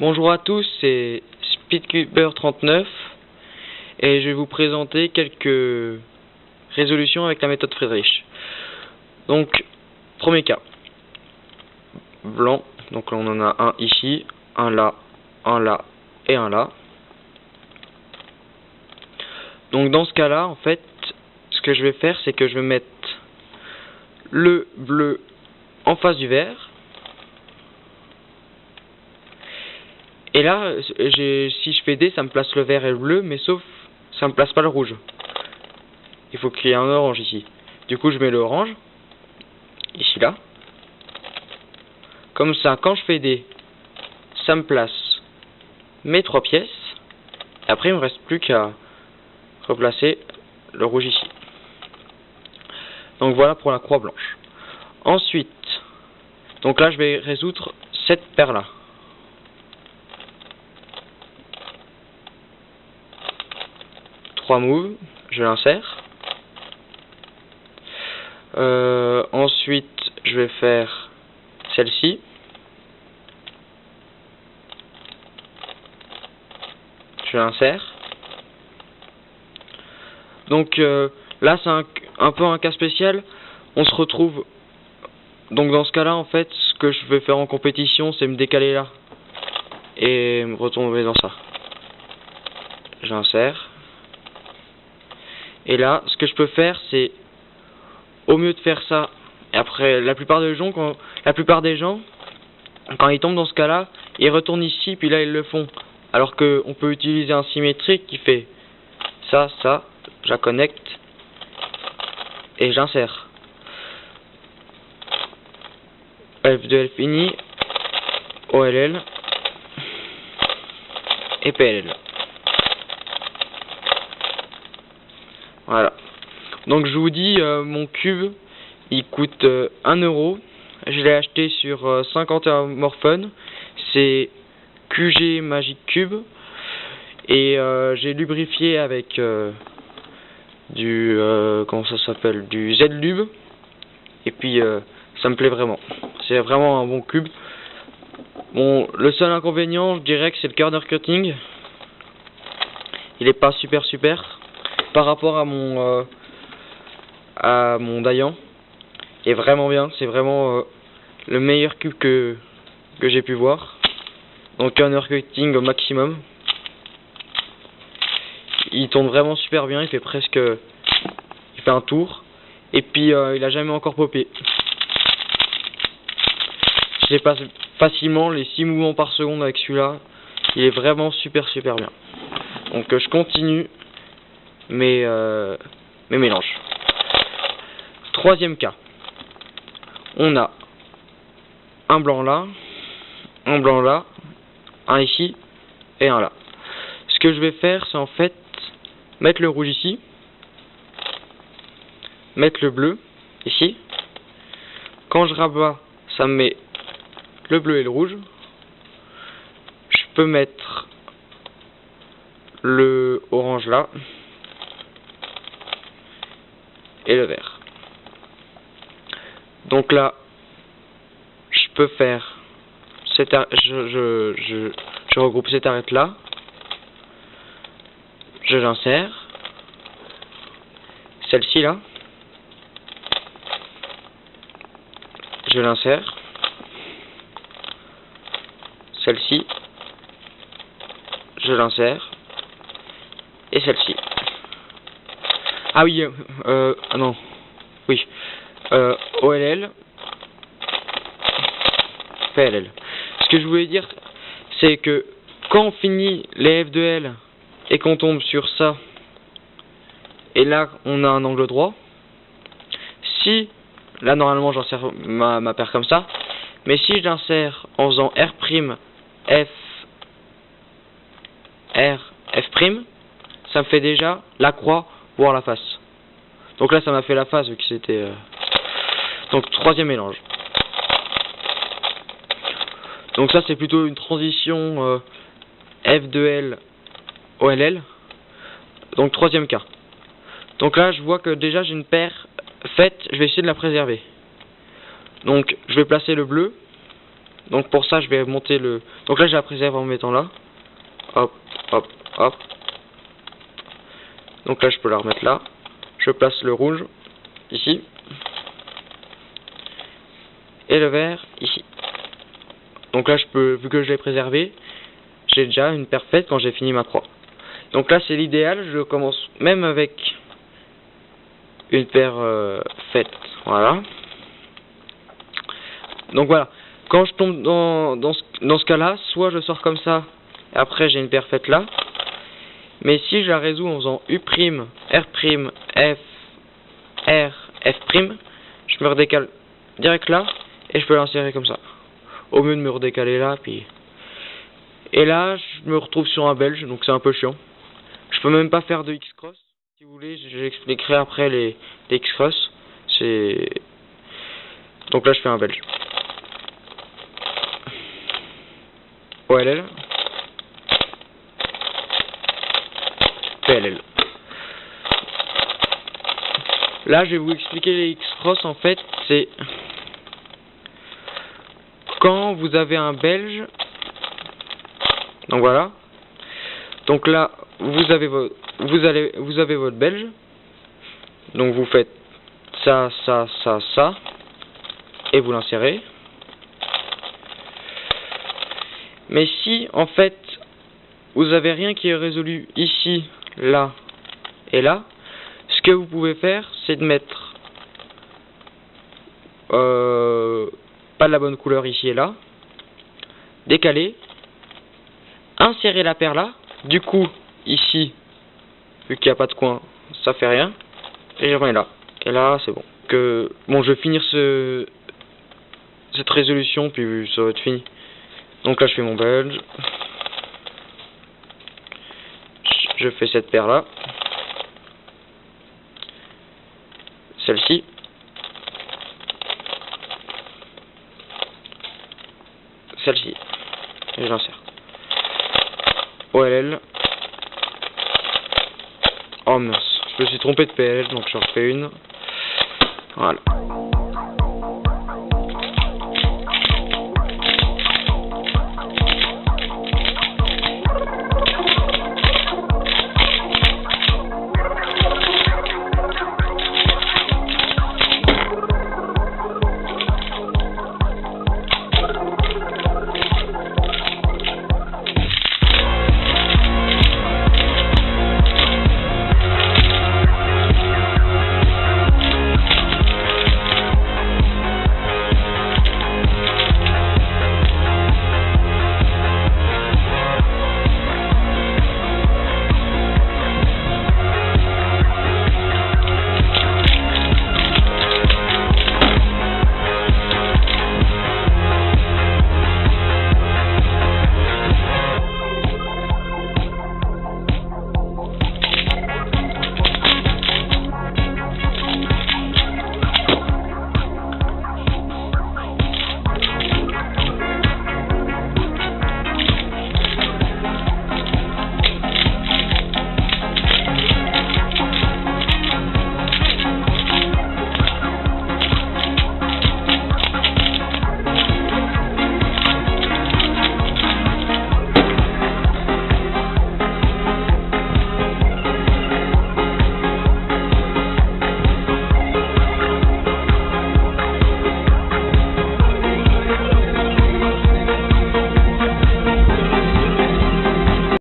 Bonjour à tous, c'est Speedcuber39 et je vais vous présenter quelques résolutions avec la méthode Friedrich. Donc, premier cas, blanc, donc là on en a un ici, un là et un là. Donc dans ce cas-là, en fait, ce que je vais faire, c'est que je vais mettre le bleu en face du vert. Et là, si je fais D, ça me place le vert et le bleu, mais sauf, ça me place pas le rouge. Il faut qu'il y ait un orange ici. Du coup, je mets le orange, ici là. Comme ça, quand je fais D, ça me place mes 3 pièces. Et après, il me reste plus qu'à replacer le rouge ici. Donc voilà pour la croix blanche. Ensuite, donc là, je vais résoudre cette paire-là. Move, je l'insère. Ensuite, je vais faire celle-ci. Je l'insère. Donc là, c'est un peu un cas spécial. On se retrouve. Donc dans ce cas-là, en fait, ce que je vais faire en compétition, c'est me décaler là et me retomber dans ça. J'insère. Et là, ce que je peux faire, c'est, au mieux de faire ça, et après, la plupart des gens, quand ils tombent dans ce cas-là, ils retournent ici, puis là, ils le font. Alors qu'on peut utiliser un symétrique qui fait ça, je la connecte, et j'insère. F2L fini, OLL, et PLL. Voilà. Donc je vous dis, mon cube, il coûte 1 €. Je l'ai acheté sur 51 Morphone. C'est QG Magic Cube. Et j'ai lubrifié avec comment ça s'appelle, du Z-Lube. Et puis ça me plaît vraiment. C'est vraiment un bon cube. Bon, le seul inconvénient, je dirais que c'est le corner cutting. Il est pas super par rapport à mon Dayan. Il est vraiment bien, c'est vraiment le meilleur cube que j'ai pu voir. Donc corner cutting au maximum. Il tourne vraiment super bien, il fait un tour. Et puis il a jamais encore popé. Je passe facilement les 6 mouvements par seconde avec celui-là. Il est vraiment super bien. Donc je continue mes mélanges. Troisième cas. On a un blanc là, un ici et un là. Ce que je vais faire, c'est en fait mettre le rouge ici, mettre le bleu ici. Quand je rabats, ça me met le bleu et le rouge. Je peux mettre le orange là et le vert. Donc là, je peux faire je regroupe cette arête là, je l'insère, celle-ci là, je l'insère, celle-ci, je l'insère, et celle-ci. Ah oui, non, oui, OLL, PLL. Ce que je voulais dire, c'est que quand on finit les F2L et qu'on tombe sur ça, et là on a un angle droit, si, là normalement j'insère ma paire comme ça, mais si je l'insère en faisant R', F, ça me fait déjà la croix, voire la face. Donc là ça m'a fait la face vu que c'était... Donc troisième mélange. Donc ça c'est plutôt une transition F2L OLL. Donc troisième cas. Donc là je vois que déjà j'ai une paire faite, je vais essayer de la préserver. Donc je vais placer le bleu Donc pour ça, je vais monter le... Donc là, j'ai la préserve en mettant là. Hop, hop, hop. Donc là, je peux la remettre là. Je place le rouge ici. Et le vert ici. Donc là, je peux, vu que je l'ai préservé, j'ai déjà une paire faite quand j'ai fini ma croix. Donc là, c'est l'idéal. Je commence même avec une paire faite. Voilà. Donc voilà. Quand je tombe dans ce cas-là, soit je sors comme ça, et après j'ai une paire faite là. Mais si je la résous en faisant U', R', F, R, F', je me redécale direct là, et je peux l'insérer comme ça. Au mieux de me redécaler là, puis... Et là, je me retrouve sur un belge, donc c'est un peu chiant. Je peux même pas faire de X-cross. Si vous voulez, j'expliquerai après les X-cross. C'est... Donc là, je fais un belge. OLL. PLL. Là, je vais vous expliquer les X-cross. En fait, c'est quand vous avez un belge. Donc voilà. Donc là, vous avez votre belge. Donc vous faites ça, ça, ça, ça, et vous l'insérez. Mais si en fait vous avez rien qui est résolu ici, là et là, ce que vous pouvez faire, c'est de mettre pas de la bonne couleur ici et là, décaler, insérer la paire là. Du coup, ici, vu qu'il n'y a pas de coin, ça fait rien. Et je remets là. Et là, c'est bon. Bon, je vais finir cette résolution, puis ça va être fini. Donc là, je fais mon belge. Je fais cette paire là. Celle-ci. Celle-ci. Et je l'insère. OLL. Oh mince, je me suis trompé de PL, donc j'en refais une. Voilà.